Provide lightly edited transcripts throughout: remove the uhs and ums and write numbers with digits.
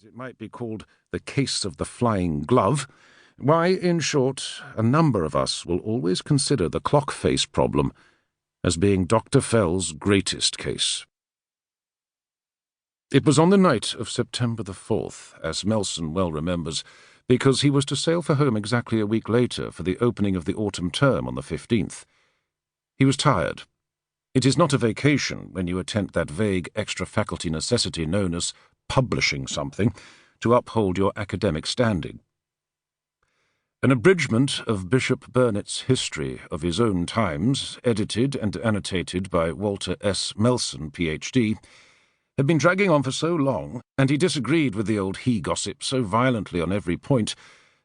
it might be called the case of the flying glove, why, in short, a number of us will always consider the clock face problem as being Dr. Fell's greatest case. It was on the night of September the 4th, as Melson well remembers, because he was to sail for home exactly a week later for the opening of the autumn term on the 15th. He was tired. It is not a vacation when you attempt that vague extra-faculty necessity known as publishing something to uphold your academic standing. An abridgment of Bishop Burnet's history of his own times, edited and annotated by Walter S. Melson, Ph.D., had been dragging on for so long, and he disagreed with the old he-gossip so violently on every point,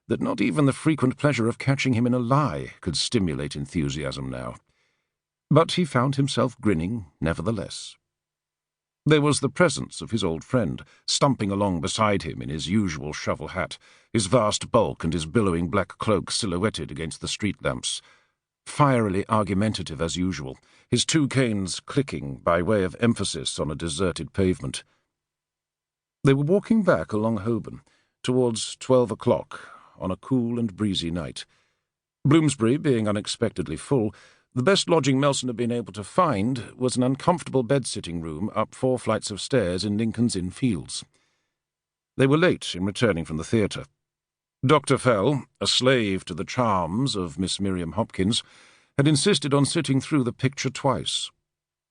that not even the frequent pleasure of catching him in a lie could stimulate enthusiasm now. But he found himself grinning, nevertheless. There was the presence of his old friend, stumping along beside him in his usual shovel hat, his vast bulk and his billowing black cloak silhouetted against the street lamps, fierily argumentative as usual, his two canes clicking by way of emphasis on a deserted pavement. They were walking back along Holborn, towards 12 o'clock, on a cool and breezy night. Bloomsbury being unexpectedly full, the best lodging Melson had been able to find was an uncomfortable bed-sitting room up 4 flights of stairs in Lincoln's Inn Fields. They were late in returning from the theatre. Dr. Fell, a slave to the charms of Miss Miriam Hopkins, had insisted on sitting through the picture twice.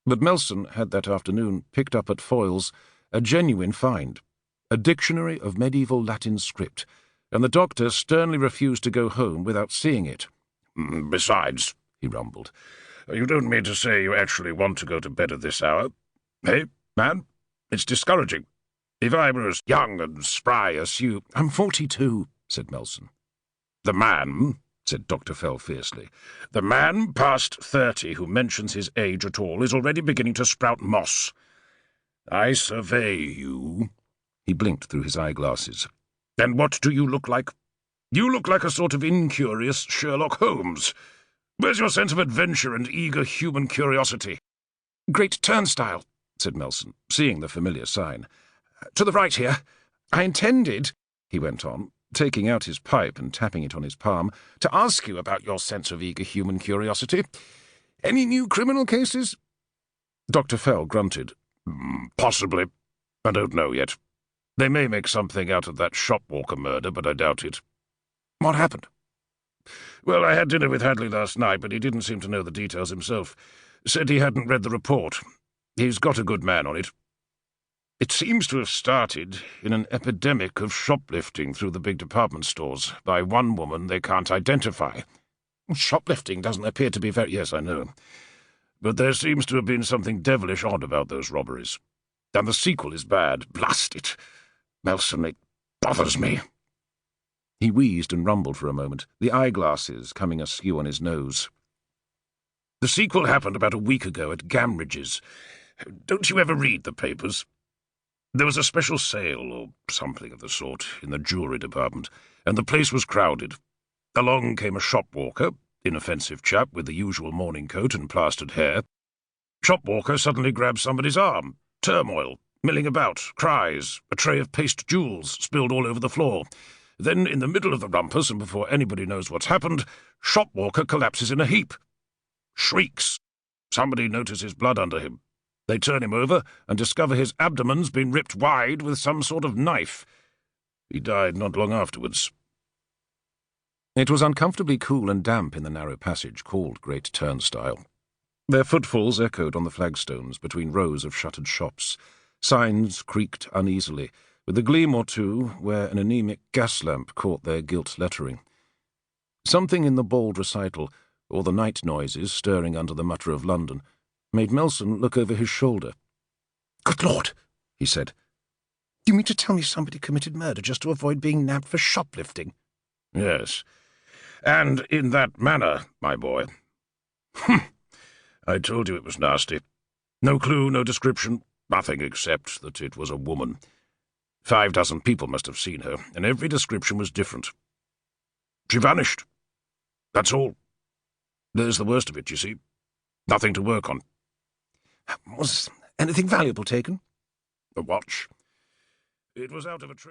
But Melson had that afternoon picked up at Foyle's a genuine find, a dictionary of medieval Latin script, and the doctor sternly refused to go home without seeing it. "Besides," he rumbled, "you don't mean to say you actually want to go to bed at this hour? Hey, man, it's discouraging. If I were as young and spry as you—" "I'm 42, said Melson. "The man," said Dr. Fell fiercely, "the man past 30 who mentions his age at all is already beginning to sprout moss. I survey you." He blinked through his eyeglasses. "And what do you look like? You look like a sort of incurious Sherlock Holmes. Where's your sense of adventure and eager human curiosity?" "Great Turnstile," said Melson, seeing the familiar sign. "To the right here. I intended," he went on, taking out his pipe and tapping it on his palm, "to ask you about your sense of eager human curiosity. Any new criminal cases?" Dr. Fell grunted. "Possibly. I don't know yet. They may make something out of that shopwalker murder, but I doubt it." "What happened?" "Well, I had dinner with Hadley last night, but he didn't seem to know the details himself. Said he hadn't read the report. He's got a good man on it. It seems to have started in an epidemic of shoplifting through the big department stores by one woman they can't identify. Shoplifting doesn't appear to be very— Yes, I know. But there seems to have been something devilish odd about those robberies. And the sequel is bad. Blast it! Melson, it bothers me." He wheezed and rumbled for a moment, the eyeglasses coming askew on his nose. "The sequel happened about a week ago at Gamridge's. Don't you ever read the papers? There was a special sale, or something of the sort, in the jewellery department, and the place was crowded. Along came a shopwalker, inoffensive chap with the usual morning coat and plastered hair. Shopwalker suddenly grabs somebody's arm. Turmoil, milling about, cries, a tray of paste jewels spilled all over the floor. Then, in the middle of the rumpus, and before anybody knows what's happened, Shopwalker collapses in a heap. Shrieks. Somebody notices blood under him. They turn him over and discover his abdomen's been ripped wide with some sort of knife. He died not long afterwards." It was uncomfortably cool and damp in the narrow passage called Great Turnstile. Their footfalls echoed on the flagstones between rows of shuttered shops. Signs creaked uneasily, with a gleam or two where an anemic gas lamp caught their gilt lettering. Something in the bald recital, or the night noises stirring under the mutter of London, made Melson look over his shoulder. "Good Lord," he said. "Do you mean to tell me somebody committed murder just to avoid being nabbed for shoplifting?" "Yes. And in that manner, my boy." "I told you it was nasty. No clue, no description, nothing except that it was a woman. 5 dozen people must have seen her, and every description was different. She vanished. That's all. There's the worst of it, you see. Nothing to work on." "Was anything valuable taken?" "A watch. It was out of a tray."